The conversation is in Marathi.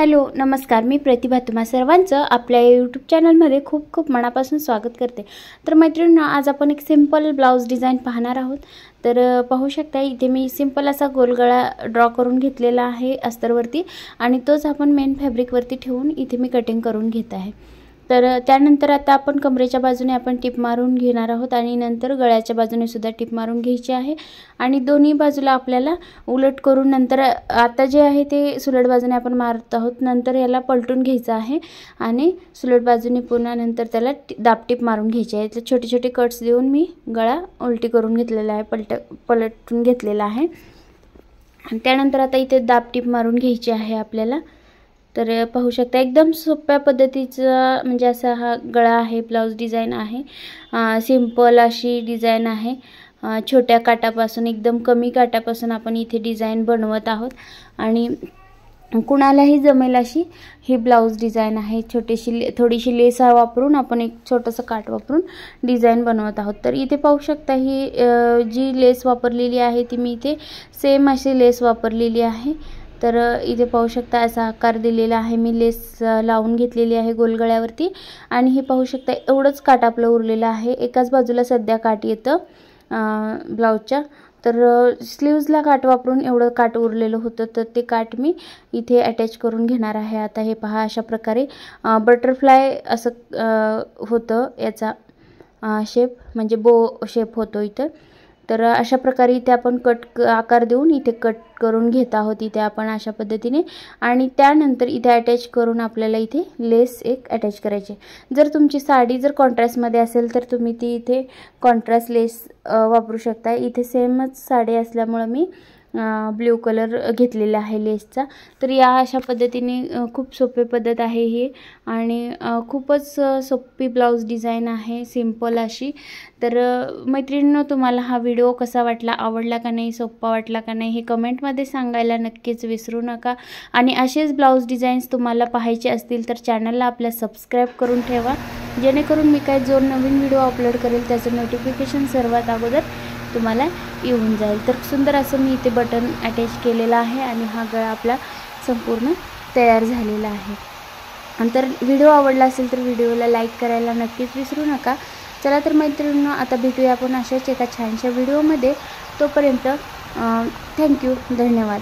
हॅलो नमस्कार, मी प्रतिभा तुम्हा सर्वांचं आपल्या यूट्यूब चॅनलमध्ये खूप खूप मनापासून स्वागत करते। तर मैत्रिणींनो, आज आपण एक सिंपल ब्लाउज डिझाइन पाहणार आहोत। तर पाहू शकता इथे मी सिंपल असा गोलगळा ड्रॉ करून घेतलेला आहे अस्तरवरती आणि तोच आपण मेन फॅब्रिकवरती ठेवून इथे मी कटिंग करून घेत आहे। तर त्यानंतर आता आपण कमरेच्या बाजूने आपण टिप मारून घेणार आहोत आणि नंतर गळ्याच्या बाजूने सुद्धा टिप मारून घ्यायची आहे आणि दोन्ही बाजूला आपल्याला उलट करून नंतर आता जे आहे ते सुलट बाजूने आपण मारत आहोत, नंतर याला पलटून घ्यायचं आहे आणि सुलट बाजूने पुन्हा नंतर त्याला दाबटीप मारून घ्यायची आहे। तर छोटे छोटे कट्स देऊन मी गळा उलटी करून घेतलेला आहे, पलटून घेतलेला आहे आणि त्यानंतर आता इथे दाबटीप मारून घ्यायची आहे आपल्याला। तर पाहू शकता एकदम सोप्या पद्धतीचा म्हणजे असा हा गळा आहे, ब्लाउज डिझाइन आहे। सिंपल अशी डिझाइन आहे। छोट्या काटापासून एकदम कमी काटापासून आपण इथे डिझाइन बनवत आहोत आणि कुणालाही जमेल अशी ही ब्लाउज डिझाइन आहे। थोडीशी लेस वापरून आपण एक छोटंसं काट वापरून डिझाइन बनवत आहोत। तर इथे पाहू शकता ही जी लेस वापरलेली आहे ती मी इथे सेम अशी लेस वापरलेली आहे। तर इथे पाहू शकता असा आकार दिलेला आहे, मी लेस लावून घेतलेली आहे गोलगळ्यावरती आणि हे पाहू शकता एवढंच काट आपलं उरलेलं आहे। एकाच बाजूला सध्या काट येतं ब्लाउजच्या। तर स्लीव्जला काट वापरून एवढं काट उरलेलं होतं, तर ते काट मी इथे अटॅच करून घेणार आहे। आता हे पहा अशा प्रकारे बटरफ्लाय असं होतं याचा शेप, म्हणजे बो शेप होतो इथं। तर अशा प्रकारे इथे आपण कट आकार देऊन इथे कट करून घेत आहोत इथे आपण अशा पद्धतीने आणि त्यानंतर इथे अटॅच करून आपल्याला इथे लेस एक अटॅच करायची। जर तुमची साडी जर कॉन्ट्रास्टमध्ये असेल तर तुम्ही ती इथे कॉन्ट्रास्ट लेस वापरू शकता। इथे सेमच साडी असल्यामुळे मी ब्ल्यू कलर घेतलेला आहे लेसचा। तर या अशा पद्धतीने खूप सोपी पद्धत आहे ही आणि खूपच सोपी ब्लाउज डिझाइन आहे, सिंपल अशी। तर मैत्रिणींनो, तुम्हाला हा व्हिडिओ कसा वाटला, आवडला का नाही, सोपा वाटला का नाही हे कमेंटमध्ये सांगायला नक्कीच विसरू नका आणि असेच ब्लाउज डिझाईन्स तुम्हाला पाहायचे असतील तर चॅनलला आपल्या सबस्क्राईब करून ठेवा, जेणेकरून मी काय जो नवीन व्हिडिओ अपलोड करेल त्याचं नोटिफिकेशन सर्वात अगोदर तुम्हाला येऊन जाईल। तर सुंदर असं मी इथे बटन अटॅच केलेला आहे आणि हा गळा आपला संपूर्ण तयार झालेला आहे। नंतर व्हिडिओ आवडला असेल तर व्हिडिओला लाईक करायला नक्कीच विसरू नका। चला तर मैत्रिणींनो, आता भेटूया आपण अशाच एका छानशा व्हिडिओमध्ये। तोपर्यंत थँक्यू, धन्यवाद।